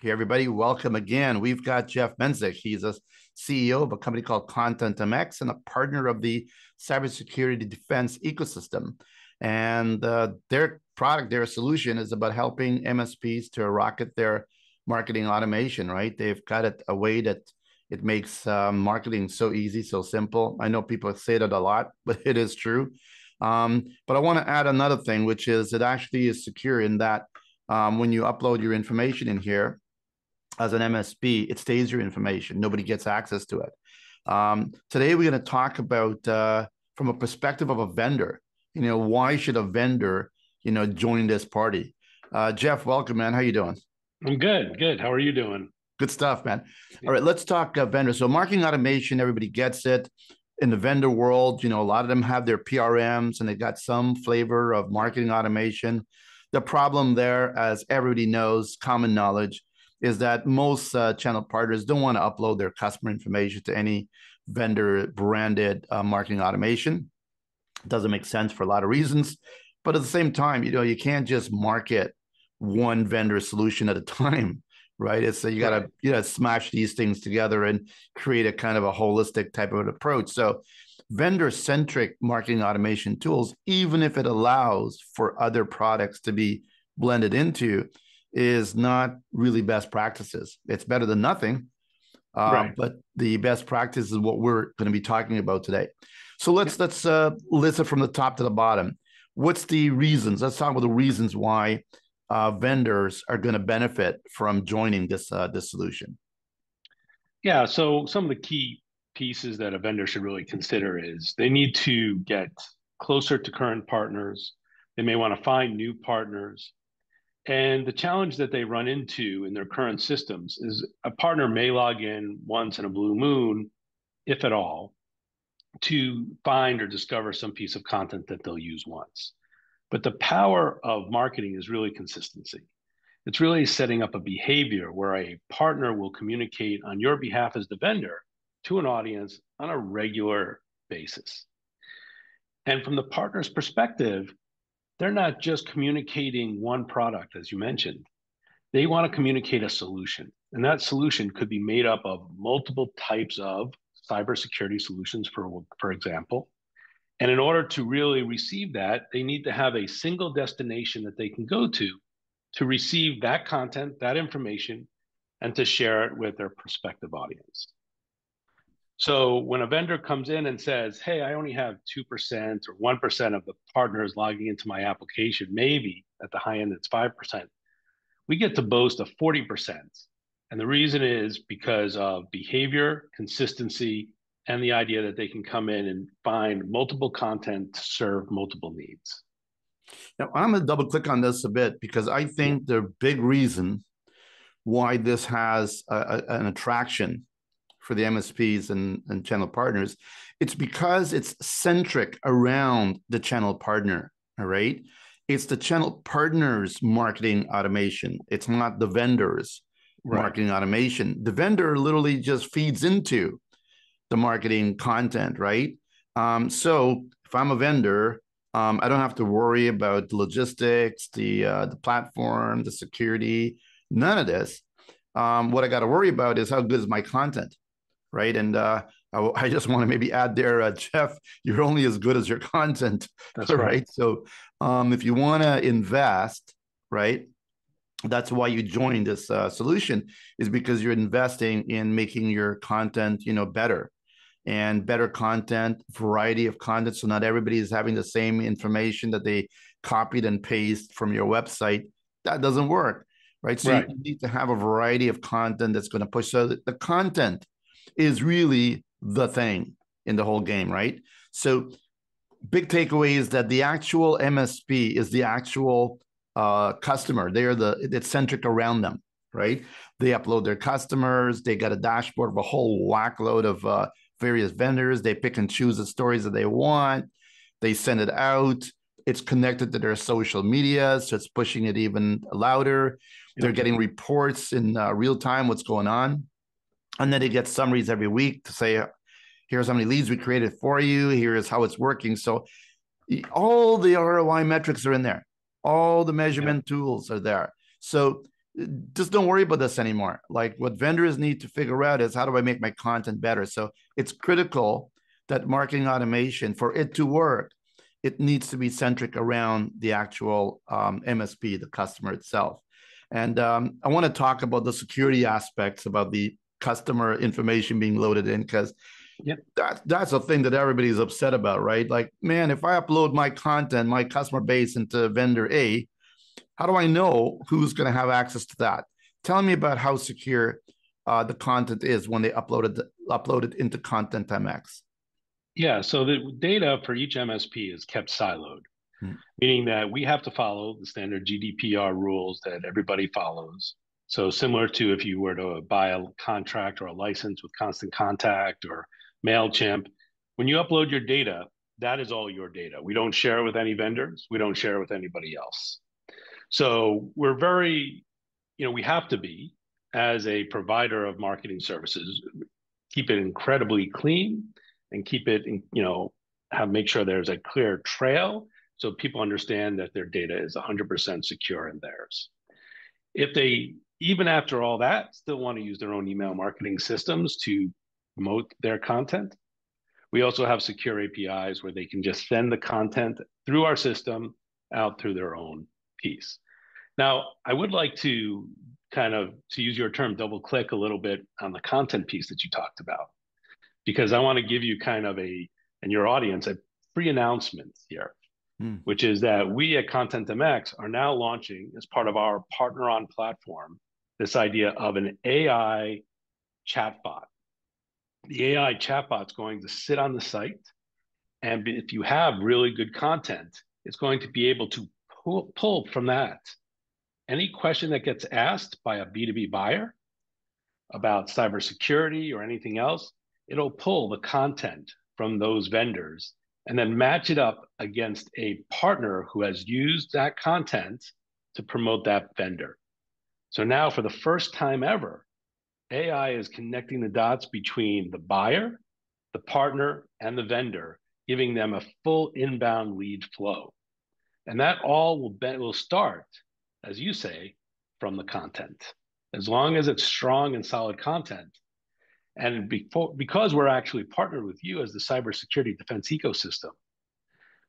Hey, everybody, welcome again. We've got Jeff Mesnik. He's a CEO of a company called ContentMX and a partner of the cybersecurity defense ecosystem. And their product, their solution is about helping MSPs to rocket their marketing automation, right? They've got it a way that it makes marketing so easy, so simple. I know people say that a lot, but it is true. But I want to add another thing, which is it actually is secure in that when you upload your information in here, as an MSP, it stays your information. Nobody gets access to it. Today, we're going to talk about from a perspective of a vendor. Why should a vendor, join this party? Jeff, welcome, man. How you doing? I'm good. Good. How are you doing? Good stuff, man. All right, let's talk vendor. So marketing automation, everybody gets it. In the vendor world, a lot of them have their PRMs and they've got some flavor of marketing automation. The problem there, as everybody knows, common knowledge, is that most channel partners don't want to upload their customer information to any vendor branded marketing automation. It doesn't make sense for a lot of reasons. But at the same time, you can't just market one vendor solution at a time, right? It's you gotta smash these things together and create a kind of a holistic type of an approach. So vendor-centric marketing automation tools, even if it allows for other products to be blended into, is not really best practices. It's better than nothing, but the best practice is what we're going to be talking about today. So let's list it from the top to the bottom. What's the reasons? Let's talk about the reasons why vendors are going to benefit from joining this solution. Yeah. So some of the key pieces that a vendor should really consider is they need to get closer to current partners. They may want to find new partners. And the challenge that they run into in their current systems is a partner may log in once in a blue moon, if at all, to find or discover some piece of content that they'll use once. But the power of marketing is really consistency. It's really setting up a behavior where a partner will communicate on your behalf as the vendor to an audience on a regular basis. And from the partner's perspective, they're not just communicating one product, as you mentioned. They want to communicate a solution. And that solution could be made up of multiple types of cybersecurity solutions, for example. And in order to really receive that, they need to have a single destination that they can go to receive that content, that information, and to share it with their prospective audience. So when a vendor comes in and says, hey, I only have 2% or 1% of the partners logging into my application, maybe at the high end it's 5%, we get to boast of 40%. And the reason is because of behavior, consistency, and the idea that they can come in and find multiple content to serve multiple needs. Now, I'm going to double click on this a bit because I think the big reason why this has an attraction for the MSPs and channel partners, it's because it's centric around the channel partner, all right? It's the channel partner's marketing automation. It's not the vendor's marketing automation. The vendor literally just feeds into the marketing content, right? So if I'm a vendor, I don't have to worry about the logistics, the platform, the security, none of this. What I got to worry about is how good is my content, right? And I just want to maybe add there, Jeff, you're only as good as your content. That's right. So if you want to invest, right, that's why you join this solution, is because you're investing in making your content, better. And better content, variety of content. So not everybody is having the same information that they copied and pasted from your website. That doesn't work, right? So you need to have a variety of content that's going to push. So the content is really the thing in the whole game, right? So big takeaway is that the actual MSP is the actual customer. It's centric around them, right? They upload their customers. They got a dashboard of a whole whackload of various vendors. They pick and choose the stories that they want. They send it out. It's connected to their social media, so it's pushing it even louder. They're getting reports in real time, what's going on. And then they get summaries every week to say, here's how many leads we created for you. Here's how it's working. So all the ROI metrics are in there. All the measurement tools are there. So just don't worry about this anymore. Like what vendors need to figure out is how do I make my content better? So it's critical that marketing automation, for it to work, it needs to be centric around the actual MSP, the customer itself. And I want to talk about the security aspects about the customer information being loaded in, because Yep. that's a thing that everybody's upset about, right? Like, man, if I upload my content, my customer base into vendor A, how do I know who's going to have access to that? Tell me about how secure the content is when they upload it into ContentMX. Yeah, so the data for each MSP is kept siloed, Hmm. meaning that we have to follow the standard GDPR rules that everybody follows. So similar to if you were to buy a contract or a license with Constant Contact or MailChimp, when you upload your data, that is all your data. We don't share it with any vendors. We don't share it with anybody else. So we're very, we have to be, as a provider of marketing services, keep it incredibly clean and keep it, make sure there's a clear trail so people understand that their data is 100% secure in theirs. If they, even after all that, still want to use their own email marketing systems to promote their content, we also have secure APIs where they can just send the content through our system out through their own piece. Now, I would like to kind of, to use your term, double click a little bit on the content piece that you talked about, because I want to give you kind of and your audience, a free announcement here, which is that we at ContentMX are now launching, as part of our Partner On platform, this idea of an AI chatbot. The AI chatbot is going to sit on the site, and if you have really good content, it's going to be able to pull from that any question that gets asked by a B2B buyer about cybersecurity or anything else. It'll pull the content from those vendors and then match it up against a partner who has used that content to promote that vendor. So now, for the first time ever, AI is connecting the dots between the buyer, the partner, and the vendor, giving them a full inbound lead flow. And that all will start, as you say, from the content. As long as it's strong and solid content, and because we're actually partnered with you as the cybersecurity defense ecosystem,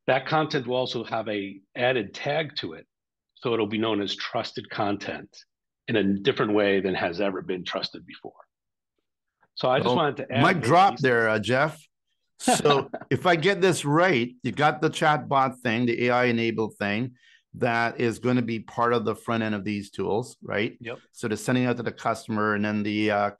that content will also have a added tag to it. So it'll be known as trusted content in a different way than has ever been trusted before. So I just wanted to add mic those drop pieces there, Jeff. So if I get this right, you got the chatbot thing, the AI enabled thing that is going to be part of the front end of these tools, right? Yep. So they're sending out to the customer, and then the end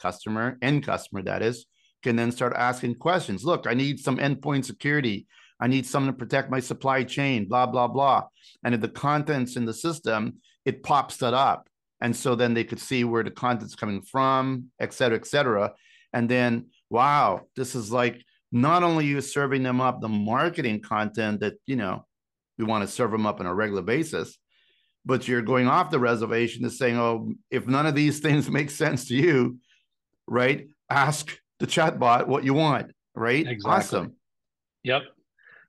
customer, that is, can then start asking questions. Look, I need some endpoint security. I need something to protect my supply chain, blah, blah, blah. And if the content's in the system, it pops that up. And so then they could see where the content's coming from, et cetera, et cetera. And then, wow, this is like, not only you serving them up the marketing content that, we want to serve them up on a regular basis, but you're going off the reservation to saying, oh, if none of these things make sense to you, right? Ask the chatbot what you want, right? Exactly. Awesome. Yep.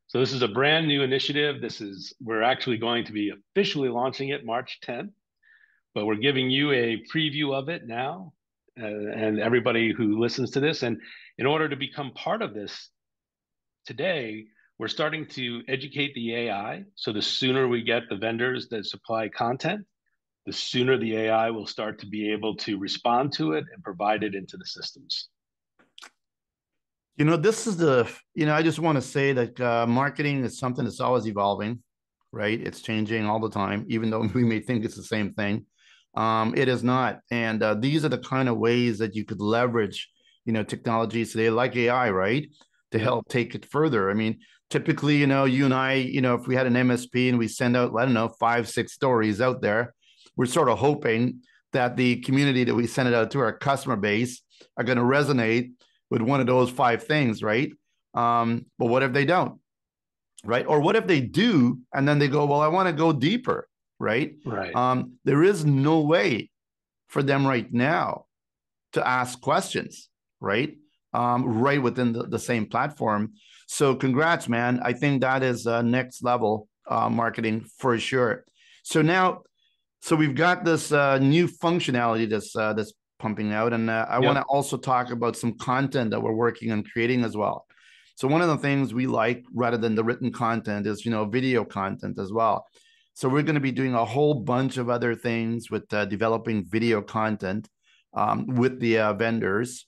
So this is a brand new initiative. We're actually going to be officially launching it March 10th, but we're giving you a preview of it now, and everybody who listens to this. And in order to become part of this today, we're starting to educate the AI. So the sooner we get the vendors that supply content, the sooner the AI will start to be able to respond to it and provide it into the systems. This is I just want to say that marketing is something that's always evolving, right? It's changing all the time, even though we may think it's the same thing. It is not. And these are the kind of ways that you could leverage, technologies today, like AI, right? To help take it further. I mean, typically, you and I, if we had an MSP and we send out, I don't know, 5, 6 stories out there, we're sort of hoping that the community that we send it out to, our customer base, are going to resonate with one of those 5 things, right? But what if they don't, right? Or what if they do, and then they go, well, I want to go deeper, right? Right. There is no way for them right now to ask questions, right? Right within the same platform. So congrats, man. I think that is next level marketing for sure. So now So we've got this new functionality that's pumping out, and I want Yep. to also talk about some content that we're working on creating as well. So one of the things we like, rather than the written content, is video content as well. So we're going to be doing a whole bunch of other things with developing video content with the vendors,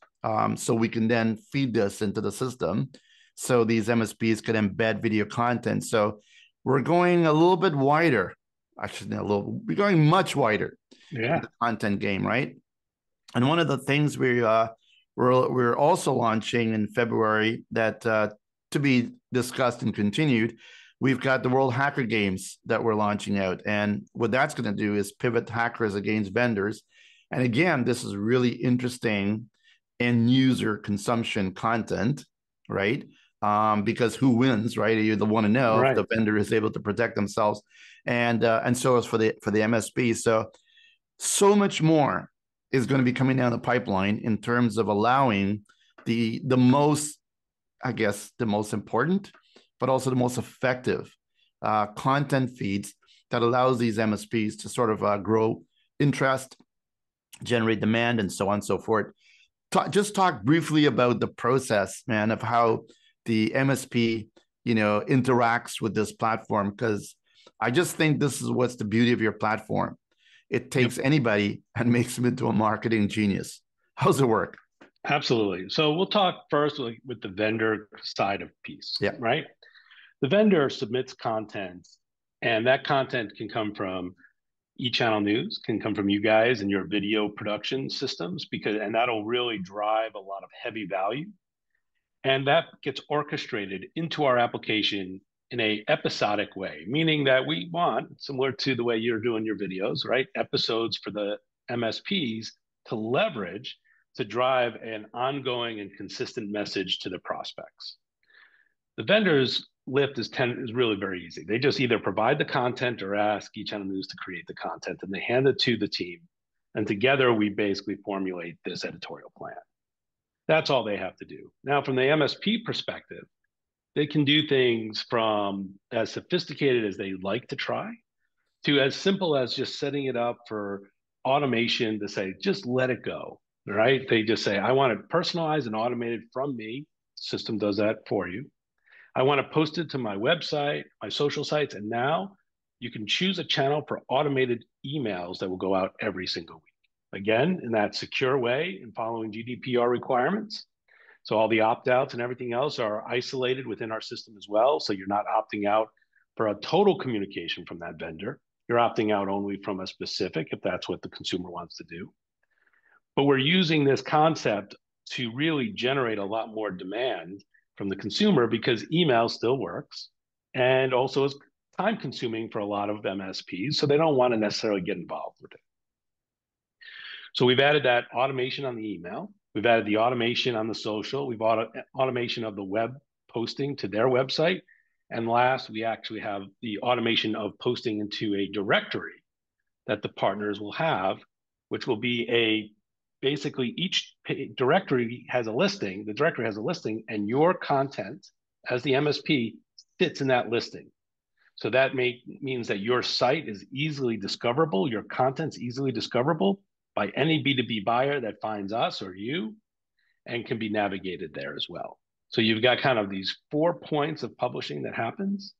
so we can then feed this into the system, so these MSPs can embed video content. So we're going a little bit wider. Actually, we're going much wider in Yeah. the content game, right? And one of the things we're also launching in February, that to be discussed and continued, we've got the World Hacker Games that we're launching out. And what that's going to do is pivot hackers against vendors. And again, this is really interesting end user consumption content, right? Because who wins, right? You want to know if Right. the vendor is able to protect themselves, and so is for the MSP. So much more is going to be coming down the pipeline in terms of allowing the most, I guess, the most important, but also the most effective content feeds that allows these MSPs to sort of grow interest, generate demand, and so on and so forth. Just talk briefly about the process, man, of how the MSP, interacts with this platform, because I just think this is what's the beauty of your platform. It Yep. takes anybody and makes them into a marketing genius. How's it work? Absolutely. So we'll talk first with the vendor side of piece, Yeah. right? The vendor submits content, and that content can come from e-channel news, can come from you guys and your video production systems, and that'll really drive a lot of heavy value. And that gets orchestrated into our application in a episodic way, meaning that we want, similar to the way you're doing your videos, right? Episodes for the MSPs to leverage to drive an ongoing and consistent message to the prospects. The vendors lift is really very easy. They just either provide the content or ask e-channel news to create the content, and they hand it to the team. And together we basically formulate this editorial plan. That's all they have to do. Now, from the MSP perspective, they can do things from as sophisticated as they like to try to as simple as just setting it up for automation to say, just let it go, right? They just say, I want it personalized and automated from me. System does that for you. I want to post it to my website, my social sites, and now you can choose a channel for automated emails that will go out every single week. Again, in that secure way and following GDPR requirements. So all the opt-outs and everything else are isolated within our system as well. So you're not opting out for a total communication from that vendor. You're opting out only from a specific, if that's what the consumer wants to do. But we're using this concept to really generate a lot more demand from the consumer because email still works and also is time consuming for a lot of MSPs. So they don't want to necessarily get involved with it. So we've added that automation on the email. We've added the automation on the social. We've automation of the web posting to their website. And last, we actually have the automation of posting into a directory that the partners will have, which will be basically each directory has a listing. The directory has a listing, and your content as the MSP sits in that listing. So that means that your site is easily discoverable, your content's easily discoverable by any B2B buyer that finds us or you, and can be navigated there as well. So you've got kind of these 4 points of publishing that happens.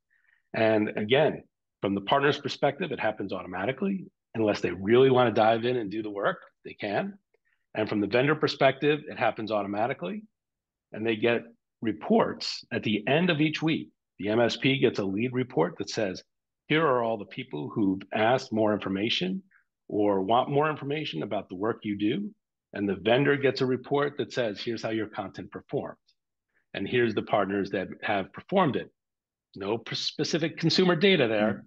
And again, from the partner's perspective, it happens automatically. Unless they really want to dive in and do the work, they can. And from the vendor perspective, it happens automatically. And they get reports at the end of each week. The MSP gets a lead report that says, here are all the people who've asked more information or want more information about the work you do. And the vendor gets a report that says, here's how your content performed. And here's the partners that have performed it. No specific consumer data there,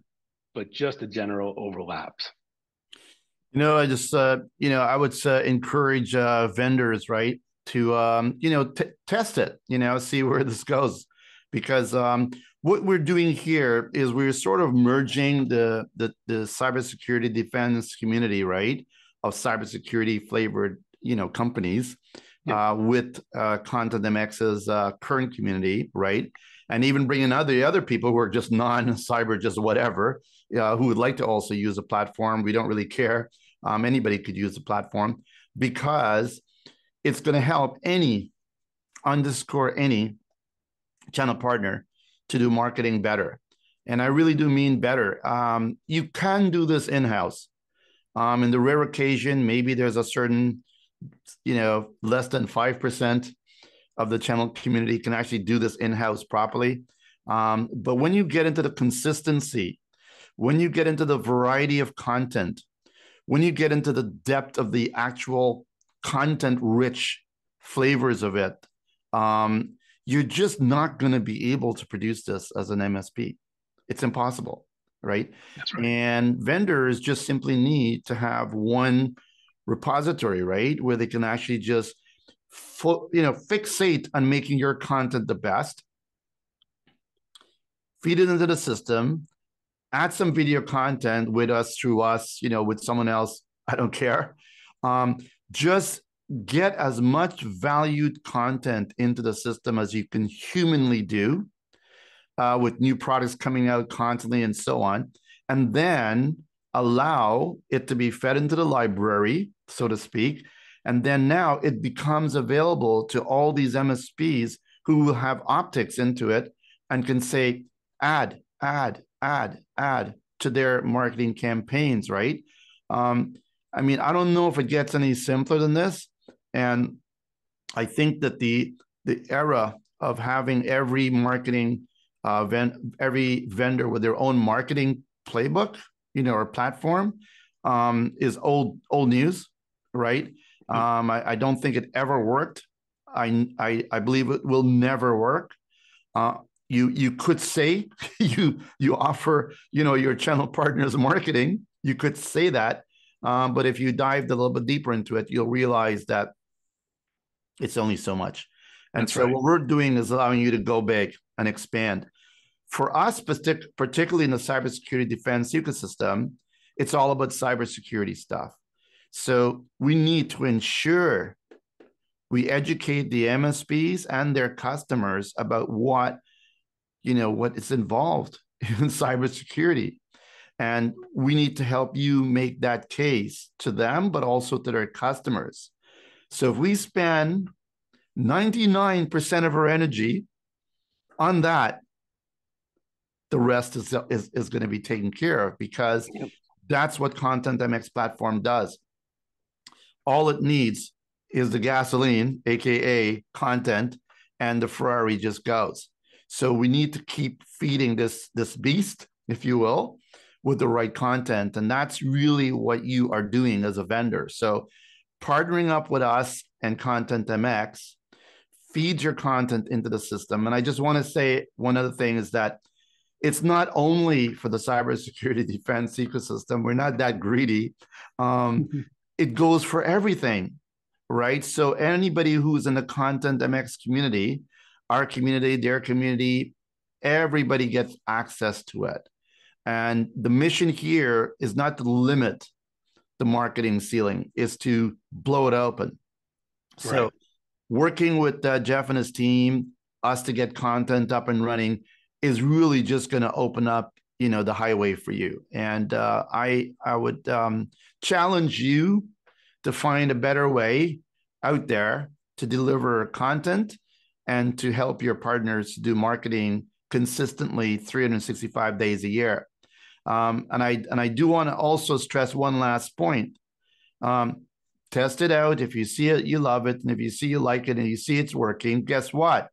but just a general overlaps. I just, I would encourage vendors, right, to, test it, see where this goes. Because what we're doing here is we're sort of merging the cybersecurity defense community, right, of cybersecurity flavored, companies with ContentMX's current community, right? And even bringing other people who are just non-cyber, just whatever, who would like to also use a platform. We don't really care. Anybody could use the platform because it's going to help any channel partner to do marketing better. And I really do mean better. You can do this in-house. In the rare occasion, maybe there's a certain, less than 5% of the channel community can actually do this in-house properly. But when you get into the consistency, when you get into the variety of content, when you get into the depth of the actual content-rich flavors of it, you're just not going to be able to produce this as an MSP. It's impossible, right? That's right. And vendors just simply need to have one repository, right, where they can actually just fixate on making your content the best, feed it into the system, add some video content with us, through us, with someone else, I don't care. Just get as much valued content into the system as you can humanly do, with new products coming out constantly and so on, and then allow it to be fed into the library, so to speak. And then now it becomes available to all these MSPs who will have optics into it and can say, add to their marketing campaigns, right? I mean, I don't know if it gets any simpler than this. And I think that the era of having every marketing every vendor with their own marketing playbook, or platform, is old news, right? I don't think it ever worked. I believe it will never work. You could say you offer your channel partners marketing. You could say that, but if you dived a little bit deeper into it, you'll realize that it's only so much. And That's so right. what we're doing is allowing you to go big and expand. For us, particularly in the cybersecurity defense ecosystem, it's all about cybersecurity stuff. So we need to ensure we educate the MSPs and their customers about what is involved in cybersecurity. And we need to help you make that case to them, but also to their customers. So if we spend 99% of our energy on that, the rest is going to be taken care of, because that's what ContentMX platform does. All it needs is the gasoline, aka content, and the Ferrari just goes. So we need to keep feeding this beast, if you will, with the right content, and that's really what you are doing as a vendor. So partnering up with us and ContentMX feeds your content into the system. And I just want to say one other thing is that it's not only for the cybersecurity defense ecosystem. We're not that greedy. It goes for everything, right? So anybody who's in the ContentMX community, our community, their community, everybody gets access to it. And the mission here is not to limit the marketing ceiling, is to blow it open. So Right. working with Jeff and his team, us to get content up and running, is really just going to open up, the highway for you. And I would challenge you to find a better way out there to deliver content and to help your partners do marketing consistently 365 days a year. And I do want to also stress one last point. Test it out. If you see it, you love it. And if you see you like it and you see it's working, guess what?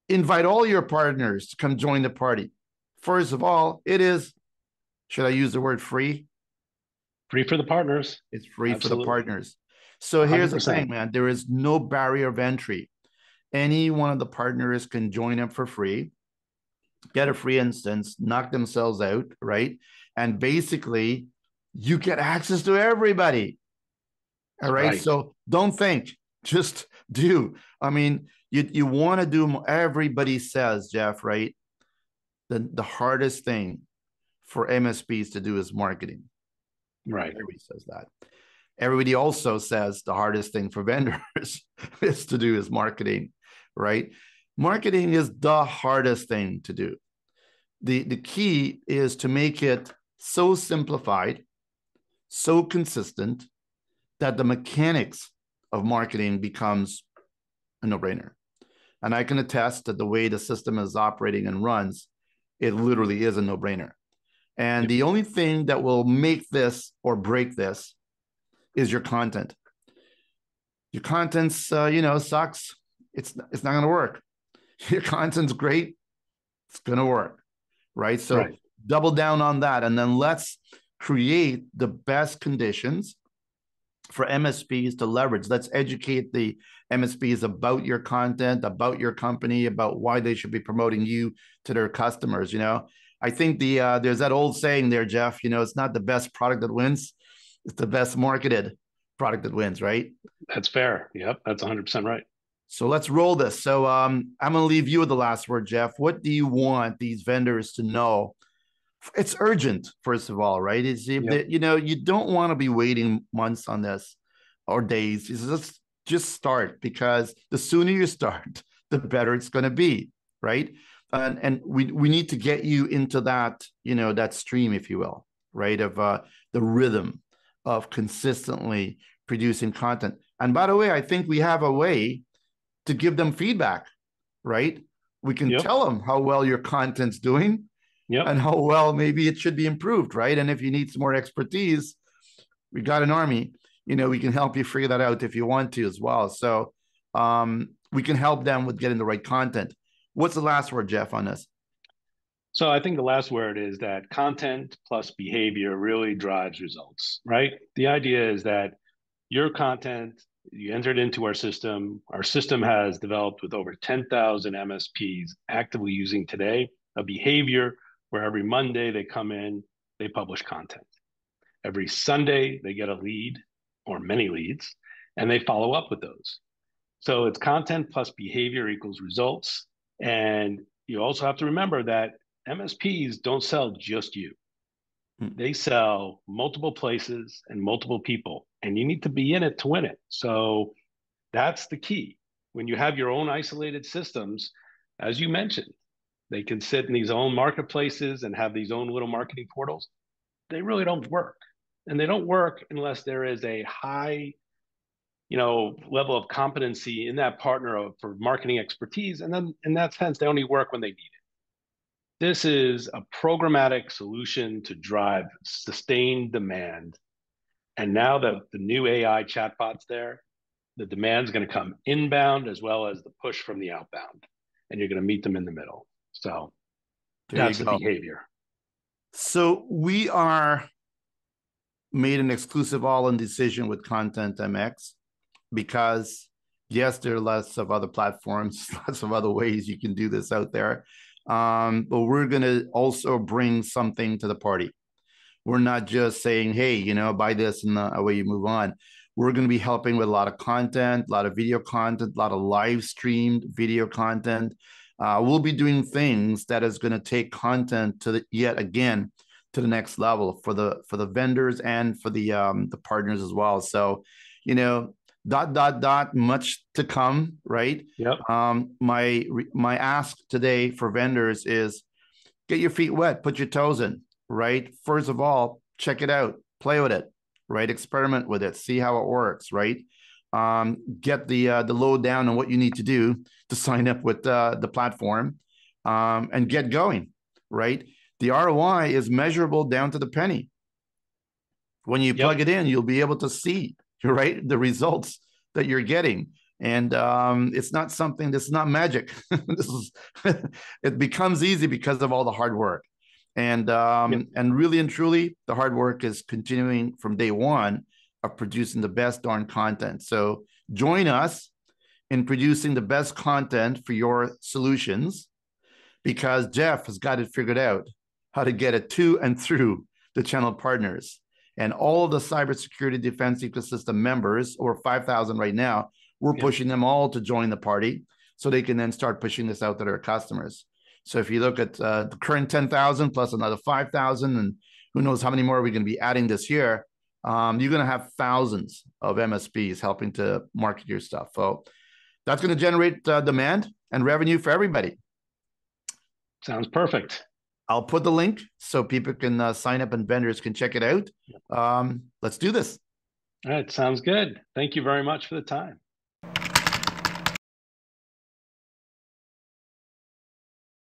Invite all your partners to come join the party. First of all, it is, should I use the word free? Free for the partners. It's free for the Absolutely. partners. So here's the thing, man. There is no barrier of entry. Any one of the partners can join up for free, get a free instance, knock themselves out, right? And basically, you get access to everybody. All right. Right. So don't think, just do. I mean, you want to do, everybody says, Jeff, right? The hardest thing for MSPs to do is marketing. Right. Everybody says that. Everybody also says the hardest thing for vendors is to do is marketing, right? Marketing is the hardest thing to do. The key is to make it so simplified, so consistent, that the mechanics of marketing becomes a no-brainer. And I can attest that the way the system is operating and runs, it literally is a no-brainer. And the only thing that will make this or break this is your content. Your content's, sucks. It's not going to work. Your content's great. It's going to work, right? So double down on that. And then let's create the best conditions for MSPs to leverage. Let's educate the MSPs about your content, about your company, about why they should be promoting you to their customers. I think there's that old saying there, Jeff, it's not the best product that wins, it's the best marketed product that wins, right? That's fair. Yep, that's 100% right. So let's roll this. So I'm going to leave you with the last word, Jeff. What do you want these vendors to know? It's urgent, first of all, right? You don't want to be waiting months on this or days. Just start, because the sooner you start, the better it's going to be, right? And we need to get you into that, that stream, if you will, right? Of the rhythm of consistently producing content. And by the way, I think we have a way to give them feedback, right? We can tell them how well your content's doing and how well maybe it should be improved, right? And if you need some more expertise, we got an army, we can help you figure that out if you want to as well. So we can help them with getting the right content. What's the last word, Jeff, on this? So I think the last word is that content plus behavior really drives results, right? The idea is that your content, you entered into our system. Our system has developed with over 10,000 MSPs actively using today a behavior where every Monday they come in, they publish content. Every Sunday they get a lead or many leads, and they follow up with those. So it's content plus behavior equals results. And you also have to remember that MSPs don't sell just you. They sell multiple places and multiple people, and you need to be in it to win it. So that's the key. When you have your own isolated systems, as you mentioned, they can sit in these own marketplaces and have these own little marketing portals. They really don't work. And they don't work unless there is a high, level of competency in that partner for marketing expertise. And then in that sense, they only work when they need it. This is a programmatic solution to drive sustained demand. And now that the new AI chatbot's there, the demand is going to come inbound as well as the push from the outbound. And you're going to meet them in the middle. So that's the behavior. So we are made an exclusive all-in decision with ContentMX because, yes, there are lots of other platforms, lots of other ways you can do this out there. But we're going to also bring something to the party. We're not just saying, hey, buy this and away you move on. We're going to be helping with a lot of content, a lot of video content, a lot of live streamed video content. We'll be doing things that is going to take content to the next level for the vendors and for the partners as well. So, much to come, right? Yep. My ask today for vendors is get your feet wet, put your toes in, right? First of all, check it out, play with it, right? Experiment with it, see how it works, right? Get the lowdown on what you need to do to sign up with the platform and get going, right? The ROI is measurable down to the penny. When you plug it in, you'll be able to see, right, the results that you're getting. And it's not something, this is not magic. It becomes easy because of all the hard work. And really and truly, the hard work is continuing from day one of producing the best darn content. So join us in producing the best content for your solutions, because Jeff has got it figured out how to get it to and through the channel partners. And all of the cybersecurity defense ecosystem members, or 5,000 right now, we're pushing them all to join the party so they can then start pushing this out to their customers. So if you look at the current 10,000 plus another 5,000, and who knows how many more we're going to be adding this year, you're going to have thousands of MSPs helping to market your stuff. So that's going to generate demand and revenue for everybody. Sounds perfect. I'll put the link so people can sign up and vendors can check it out. Let's do this. All right, sounds good. Thank you very much for the time.